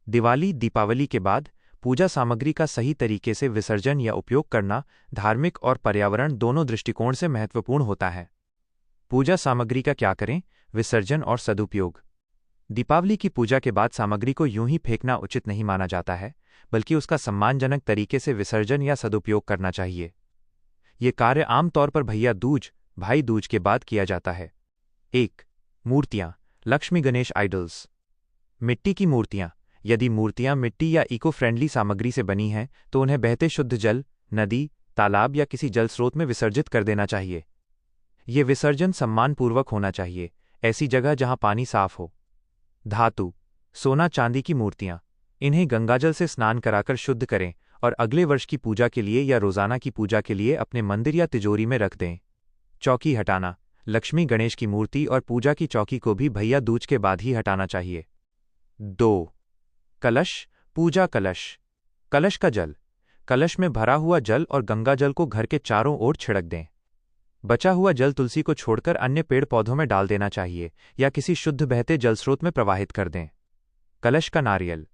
दिवाली दीपावली के बाद पूजा सामग्री का सही तरीके से विसर्जन या उपयोग करना धार्मिक और पर्यावरण दोनों दृष्टिकोण से महत्वपूर्ण होता है। पूजा सामग्री का क्या करें, विसर्जन और सदुपयोग। दीपावली की पूजा के बाद सामग्री को यूं ही फेंकना उचित नहीं माना जाता है, बल्कि उसका सम्मानजनक तरीके से विसर्जन या सदुपयोग करना चाहिए। ये कार्य आमतौर पर भैया दूज, भाई दूज के बाद किया जाता है। 1. मूर्तियां, लक्ष्मी गणेश आइडल्स। मिट्टी की मूर्तियां। यदि मूर्तियां मिट्टी या इको फ्रेंडली सामग्री से बनी हैं तो उन्हें बहते शुद्ध जल, नदी, तालाब या किसी जल स्रोत में विसर्जित कर देना चाहिए। ये विसर्जन सम्मानपूर्वक होना चाहिए, ऐसी जगह जहां पानी साफ हो। धातु, सोना चांदी की मूर्तियां। इन्हें गंगाजल से स्नान कराकर शुद्ध करें और अगले वर्ष की पूजा के लिए या रोजाना की पूजा के लिए अपने मंदिर या तिजोरी में रख दें। चौकी हटाना। लक्ष्मी गणेश की मूर्ति और पूजा की चौकी को भी भैया दूज के बाद ही हटाना चाहिए। 2. कलश, पूजा कलश। कलश का जल। कलश में भरा हुआ जल और गंगाजल को घर के चारों ओर छिड़क दें। बचा हुआ जल तुलसी को छोड़कर अन्य पेड़ पौधों में डाल देना चाहिए या किसी शुद्ध बहते जल स्रोत में प्रवाहित कर दें। कलश का नारियल।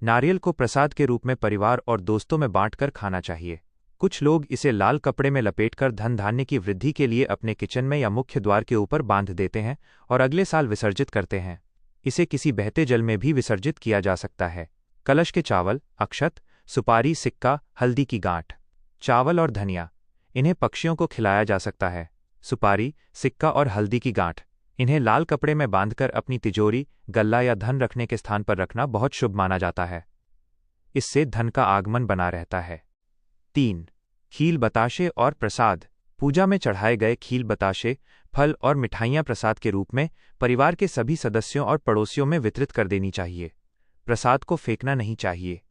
नारियल को प्रसाद के रूप में परिवार और दोस्तों में बांटकर खाना चाहिए। कुछ लोग इसे लाल कपड़े में लपेटकर धन धान्य की वृद्धि के लिए अपने किचन में या मुख्य द्वार के ऊपर बांध देते हैं और अगले साल विसर्जित करते हैं। इसे किसी बहते जल में भी विसर्जित किया जा सकता है। कलश के चावल, अक्षत, सुपारी, सिक्का, हल्दी की गांठ। चावल और धनिया। इन्हें पक्षियों को खिलाया जा सकता है। सुपारी, सिक्का और हल्दी की गांठ। इन्हें लाल कपड़े में बांधकर अपनी तिजोरी, गल्ला या धन रखने के स्थान पर रखना बहुत शुभ माना जाता है। इससे धन का आगमन बना रहता है। 3. खील बताशे और प्रसाद। पूजा में चढ़ाए गए खील बताशे, फल और मिठाइयाँ प्रसाद के रूप में परिवार के सभी सदस्यों और पड़ोसियों में वितरित कर देनी चाहिए। प्रसाद को फेंकना नहीं चाहिए।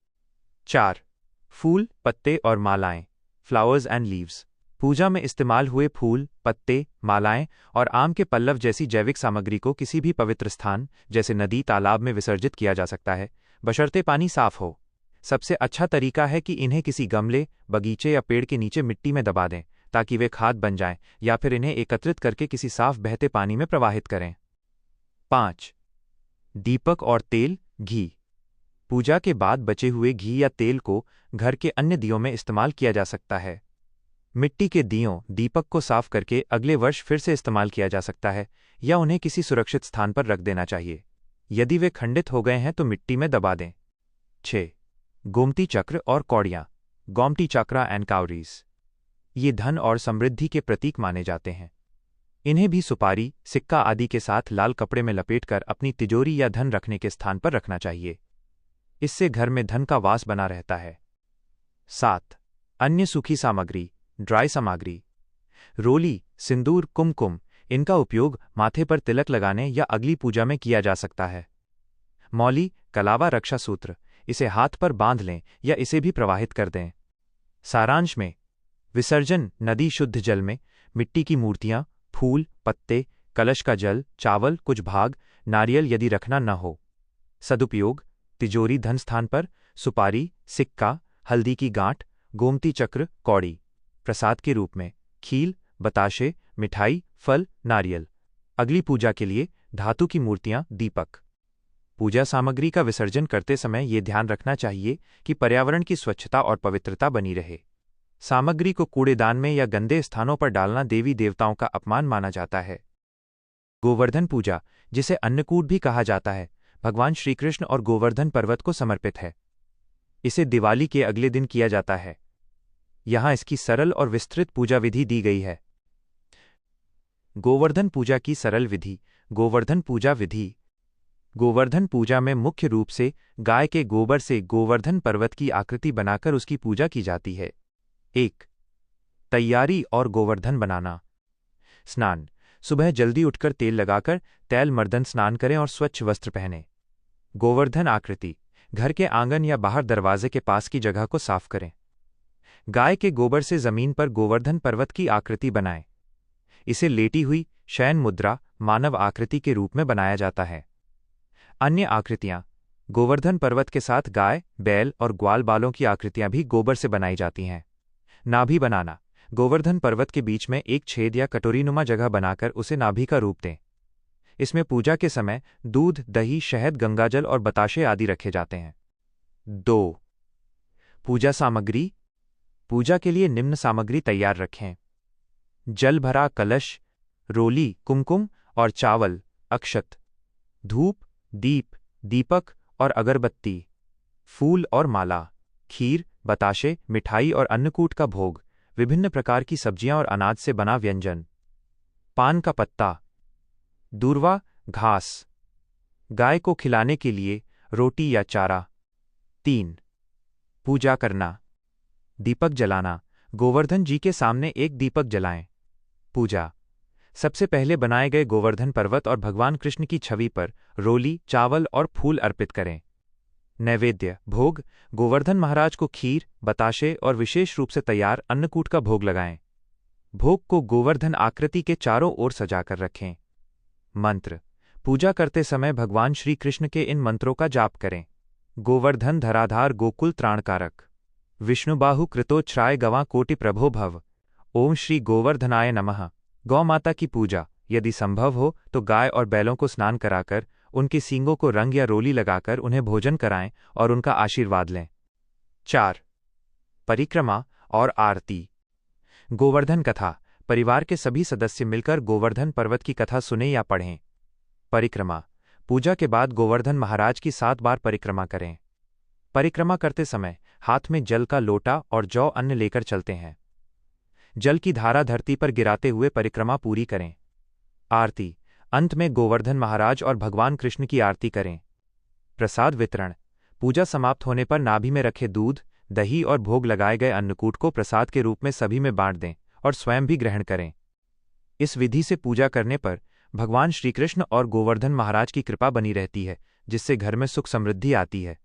4. फूल, पत्ते और मालाएं, फ्लावर्स एंड लीव्स। पूजा में इस्तेमाल हुए फूल, पत्ते, मालाएं और आम के पल्लव जैसी जैविक सामग्री को किसी भी पवित्र स्थान जैसे नदी, तालाब में विसर्जित किया जा सकता है, बशर्ते पानी साफ हो। सबसे अच्छा तरीका है कि इन्हें किसी गमले, बगीचे या पेड़ के नीचे मिट्टी में दबा दें ताकि वे खाद बन जाएं, या फिर इन्हें एकत्रित करके किसी साफ बहते पानी में प्रवाहित करें। 5. दीपक और तेल, घी। पूजा के बाद बचे हुए घी या तेल को घर के अन्य दियों में इस्तेमाल किया जा सकता है। मिट्टी के दियों, दीपक को साफ करके अगले वर्ष फिर से इस्तेमाल किया जा सकता है या उन्हें किसी सुरक्षित स्थान पर रख देना चाहिए। यदि वे खंडित हो गए हैं तो मिट्टी में दबा दें। 6. गोमती चक्र और कौड़ियाँ, गोमती चक्रा एंड काउरीज। ये धन और समृद्धि के प्रतीक माने जाते हैं। इन्हें भी सुपारी, सिक्का आदि के साथ लाल कपड़े में लपेटकर अपनी तिजोरी या धन रखने के स्थान पर रखना चाहिए। इससे घर में धन का वास बना रहता है। 7. अन्य सूखी सामग्री, ड्राई सामग्री। रोली, सिंदूर, कुमकुम। इनका उपयोग माथे पर तिलक लगाने या अगली पूजा में किया जा सकता है। मौली, कलावा, रक्षा सूत्र। इसे हाथ पर बांध लें या इसे भी प्रवाहित कर दें। सारांश में, विसर्जन नदी शुद्ध जल में, मिट्टी की मूर्तियां, फूल, पत्ते, कलश का जल, चावल कुछ भाग, नारियल यदि रखना न हो। सदुपयोग, तिजोरी धन स्थान पर, सुपारी, सिक्का, हल्दी की गांठ, गोमती चक्र, कौड़ी। प्रसाद के रूप में खील, बताशे, मिठाई, फल, नारियल। अगली पूजा के लिए धातु की मूर्तियां, दीपक। पूजा सामग्री का विसर्जन करते समय ये ध्यान रखना चाहिए कि पर्यावरण की स्वच्छता और पवित्रता बनी रहे। सामग्री को कूड़ेदान में या गंदे स्थानों पर डालना देवी देवताओं का अपमान माना जाता है। गोवर्धन पूजा, जिसे अन्नकूट भी कहा जाता है, भगवान श्रीकृष्ण और गोवर्धन पर्वत को समर्पित है। इसे दिवाली के अगले दिन किया जाता है। यहां इसकी सरल और विस्तृत पूजा विधि दी गई है। गोवर्धन पूजा की सरल विधि। गोवर्धन पूजा विधि। गोवर्धन पूजा में मुख्य रूप से गाय के गोबर से गोवर्धन पर्वत की आकृति बनाकर उसकी पूजा की जाती है। 1. तैयारी और गोवर्धन बनाना। स्नान। सुबह जल्दी उठकर तेल लगाकर तैल मर्दन स्नान करें और स्वच्छ वस्त्र पहनें। गोवर्धन आकृति। घर के आंगन या बाहर दरवाजे के पास की जगह को साफ करें। गाय के गोबर से जमीन पर गोवर्धन पर्वत की आकृति बनाएं। इसे लेटी हुई शयन मुद्रा, मानव आकृति के रूप में बनाया जाता है। अन्य आकृतियां। गोवर्धन पर्वत के साथ गाय, बैल और ग्वाल बालों की आकृतियां भी गोबर से बनाई जाती हैं। नाभि बनाना। गोवर्धन पर्वत के बीच में एक छेद या कटोरीनुमा जगह बनाकर उसे नाभि का रूप दें। इसमें पूजा के समय दूध, दही, शहद, गंगाजल और बताशे आदि रखे जाते हैं। 2. पूजा सामग्री। पूजा के लिए निम्न सामग्री तैयार रखें: जल भरा कलश, रोली, कुमकुम और चावल, अक्षत, धूप, दीप, दीपक और अगरबत्ती, फूल और माला, खीर, बताशे, मिठाई और अन्नकूट का भोग, विभिन्न प्रकार की सब्जियां और अनाज से बना व्यंजन, पान का पत्ता, दूर्वा, घास, गाय को खिलाने के लिए रोटी या चारा। 3. पूजा करना। दीपक जलाना। गोवर्धन जी के सामने एक दीपक जलाएं। पूजा। सबसे पहले बनाए गए गोवर्धन पर्वत और भगवान कृष्ण की छवि पर रोली, चावल और फूल अर्पित करें। नैवेद्य, भोग। गोवर्धन महाराज को खीर, बताशे और विशेष रूप से तैयार अन्नकूट का भोग लगाएं। भोग को गोवर्धन आकृति के चारों ओर सजाकर रखें। मंत्र। पूजा करते समय भगवान श्री कृष्ण के इन मंत्रों का जाप करें: गोवर्धन धराधार गोकुल त्राणकारक, विष्णुबाहु कृतोच्छ्राय गवां कोटि प्रभो भव, ओम श्री गोवर्धनाय नमः। गौ माता की पूजा। यदि संभव हो तो गाय और बैलों को स्नान कराकर उनके सींगों को रंग या रोली लगाकर उन्हें भोजन कराएं और उनका आशीर्वाद लें। 4. परिक्रमा और आरती। गोवर्धन कथा। परिवार के सभी सदस्य मिलकर गोवर्धन पर्वत की कथा सुने या पढ़ें। परिक्रमा। पूजा के बाद गोवर्धन महाराज की 7 बार परिक्रमा करें। परिक्रमा करते समय हाथ में जल का लोटा और जौ अन्न लेकर चलते हैं। जल की धारा धरती पर गिराते हुए परिक्रमा पूरी करें। आरती। अंत में गोवर्धन महाराज और भगवान कृष्ण की आरती करें। प्रसाद वितरण। पूजा समाप्त होने पर नाभि में रखे दूध, दही और भोग लगाए गए अन्नकूट को प्रसाद के रूप में सभी में बांट दें और स्वयं भी ग्रहण करें। इस विधि से पूजा करने पर भगवान श्रीकृष्ण और गोवर्धन महाराज की कृपा बनी रहती है, जिससे घर में सुख समृद्धि आती है।